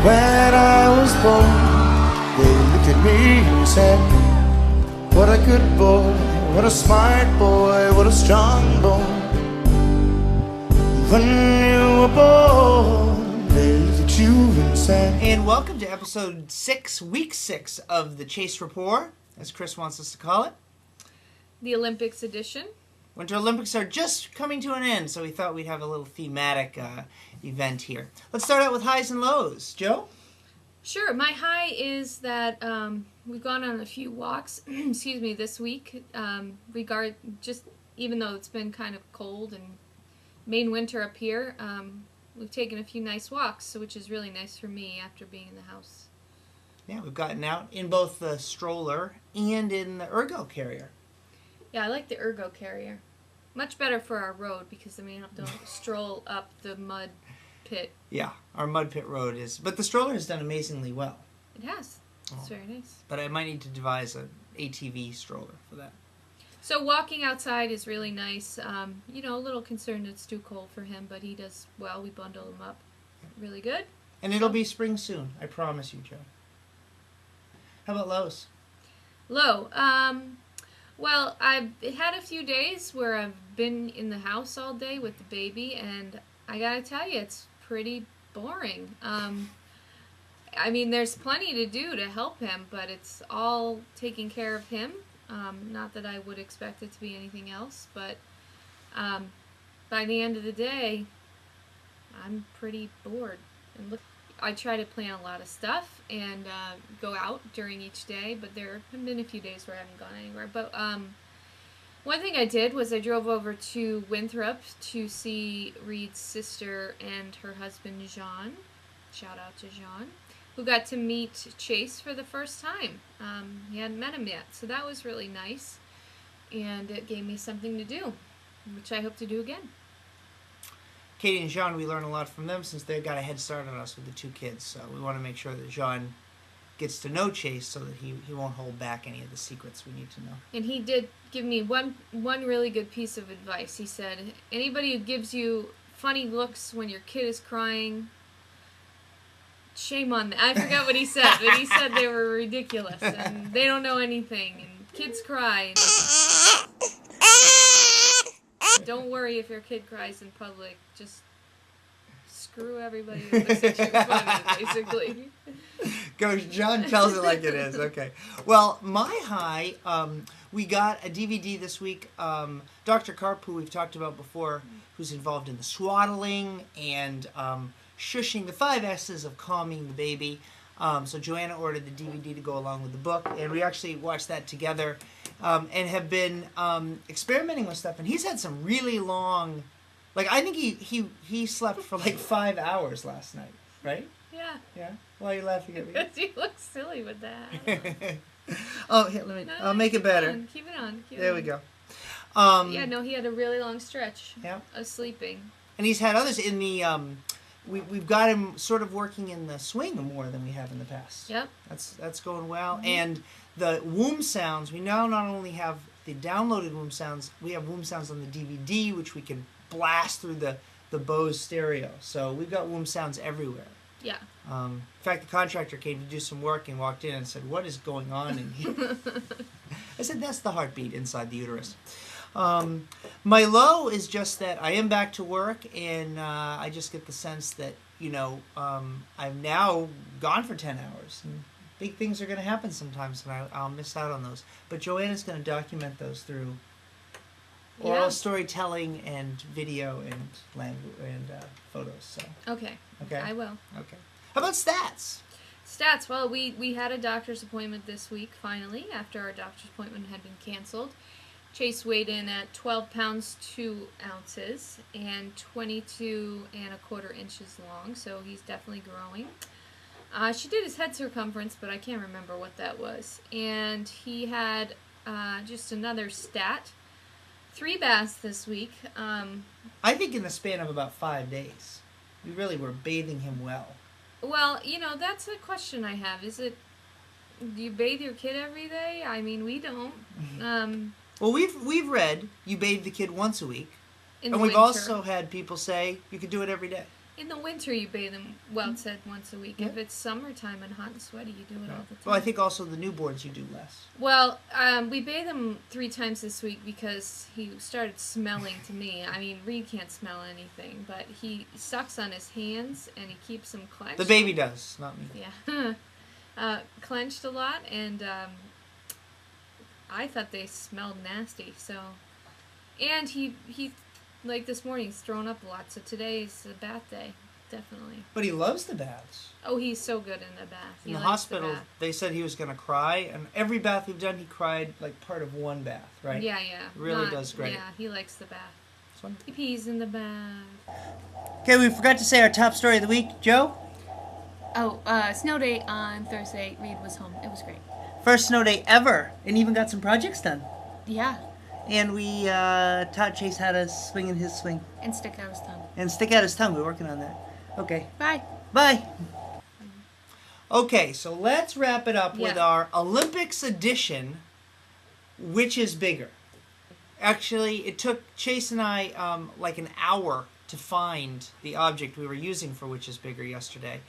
When I was born, they looked at me and said, what a good boy, what a smart boy, what a strong boy. When you were born, they looked at you and said... And welcome to episode 6, week 6 of the Chase Rapport, as Chris wants us to call it. The Olympics edition. Winter Olympics are just coming to an end, so we thought we'd have a little thematic event here. Let's start out with highs and lows. Joe? Sure. My high is that we've gone on a few walks, excuse me, this week. Even though it's been kind of cold and Maine winter up here, we've taken a few nice walks, which is really nice for me after being in the house. Yeah, we've gotten out in both the stroller and in the ergo carrier. Yeah, I like the ergo carrier. Much better for our road because then we don't have to stroll up the mud pit. Yeah, our mud pit road is... But the stroller has done amazingly well. It has. It's very nice. But I might need to devise an ATV stroller for that. So walking outside is really nice. A little concerned it's too cold for him, but he does well. We bundle him up really good. And it'll be spring soon. I promise you, Joe. How about lows? Low. Well, I've had a few days where I've been in the house all day with the baby, and I gotta tell you, it's pretty boring. There's plenty to do to help him, but it's all taking care of him. Not that I would expect it to be anything else, but by the end of the day, I'm pretty bored. And I try to plan a lot of stuff and go out during each day, but there have been a few days where I haven't gone anywhere. But one thing I did was I drove over to Winthrop to see Reed's sister and her husband, Jean. Shout out to Jean, who got to meet Chase for the first time. He hadn't met him yet, so that was really nice. And it gave me something to do, which I hope to do again. Katie and Jean, we learn a lot from them since they got a head start on us with the 2 kids. So we want to make sure that Jean gets to know Chase so that he won't hold back any of the secrets we need to know. And he did give me one really good piece of advice. He said, anybody who gives you funny looks when your kid is crying, shame on them. I forgot what he said, but he said they were ridiculous and they don't know anything and kids cry. Don't worry if your kid cries in public. Just screw everybody who looks at you funny, basically. Gosh, John tells it like it is. Okay. Well, my high, we got a DVD this week. Dr. Karp, who we've talked about before, who's involved in the swaddling and shushing, the 5 S's of calming the baby. So Joanna ordered the DVD to go along with the book, and we actually watched that together. And have been experimenting with stuff, and he's had some really long, I think he slept for 5 hours last night, right? Yeah. Yeah. Why are you laughing at me? Because you look silly with that. Oh, here, I'll make it better. Keep it on. There we go. He had a really long stretch. Yeah. Of sleeping. And he's had others in the. We've got him sort of working in the swing more than we have in the past. Yep. That's going well. Mm-hmm. And the womb sounds, we now not only have the downloaded womb sounds, we have womb sounds on the DVD, which we can blast through the Bose stereo. So we've got womb sounds everywhere. Yeah. In fact, the contractor came to do some work and walked in and said, "What is going on in here?" I said, "That's the heartbeat inside the uterus." My low is just that I am back to work, and I just get the sense that, I'm now gone for 10 hours. And big things are going to happen sometimes, and I'll miss out on those. But Joanna's going to document those through oral storytelling and video and language and photos. So. Okay. I will. Okay. How about stats? Stats. Well, we had a doctor's appointment this week, finally, after our doctor's appointment had been canceled. Chase weighed in at 12 pounds 2 ounces and 22 1/4 inches long, so he's definitely growing. She did his head circumference, but I can't remember what that was. And he had just another stat. 3 baths this week. I think in the span of about 5 days. We really were bathing him well. Well, that's a question I have. Do you bathe your kid every day? I mean, we don't. Well, we've read you bathe the kid once a week. In and the we've winter. also had people say you could do it every day. In the winter, you bathe them, Welt said, once a week. Yeah. If it's summertime and hot and sweaty, you do it all the time. Well, I think also the newborns you do less. Well, we bathe him 3 times this week because he started smelling to me. I mean, Reed can't smell anything, but he sucks on his hands and he keeps them clenched. The baby does, not me. Yeah. Clenched a lot, and I thought they smelled nasty, so... And he like this morning, he's thrown up a lot, so today's a bath day, definitely. But he loves the baths. Oh, he's so good in the bath. In the hospital, they said he was going to cry, and every bath we've done, he cried like part of one bath, right? Yeah. Really does great. Yeah, he likes the bath. It's wonderful. He pees in the bath. Okay, we forgot to say our top story of the week. Joe? Oh, snow day on Thursday. Reed was home. It was great. First snow day ever, and even got some projects done. Yeah. And we taught Chase how to swing in his swing. And stick out his tongue. And stick out his tongue. We're working on that. Okay. Bye. Bye. Okay, so let's wrap it up with Yeah. our Olympics edition, which is bigger. Actually, it took Chase and I like an hour to find the object we were using for Which is Bigger yesterday,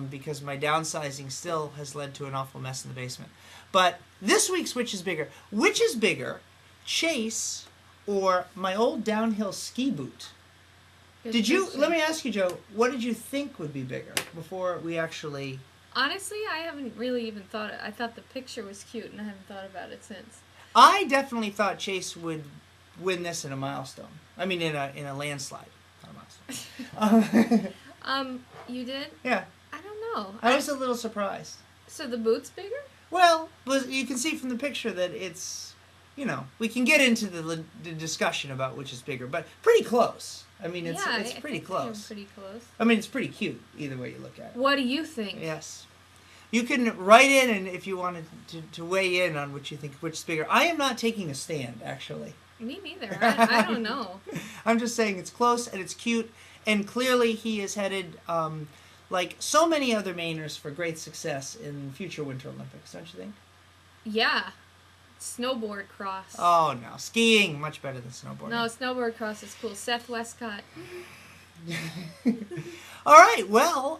because my downsizing still has led to an awful mess in the basement. But this week's Which is Bigger? Which is bigger, Chase or my old downhill ski boot? Good question. Let me ask you, Joe, what did you think would be bigger before we actually... Honestly, I haven't really even thought it. I thought the picture was cute, and I haven't thought about it since. I definitely thought Chase would win this in a milestone. I mean, in a landslide. Not a milestone. You did? Yeah. I don't know. I was a little surprised. So the boot's bigger? Well, you can see from the picture that it's, we can get into the discussion about which is bigger, but pretty close. I mean, it's pretty close. Pretty close. I mean, it's pretty cute either way you look at it. What do you think? Yes. You can write in, and if you wanted to weigh in on what you think which is bigger. I am not taking a stand, actually. Me neither. I don't know. I'm just saying it's close and it's cute, and clearly he is headed, like so many other Mainers, for great success in future Winter Olympics, don't you think? Yeah. Snowboard cross. Oh, no. Skiing, much better than snowboarding. No, snowboard cross is cool. Seth Westcott. All right, well,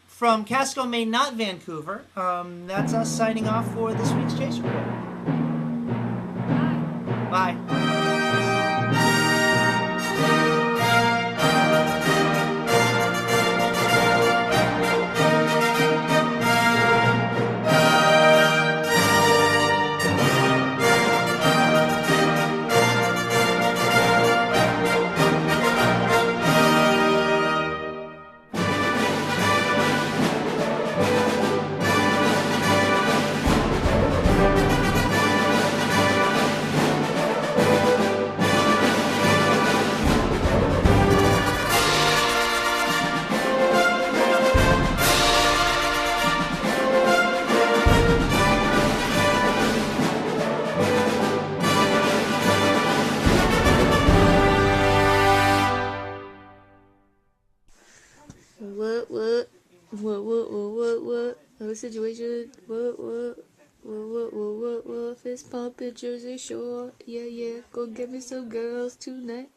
from Casco, Maine, not Vancouver, that's us signing off for this week's Chase Report. Bye. Bye. What? No situation. What? Fist pump in Jersey Shore. Yeah. Go get me some girls tonight.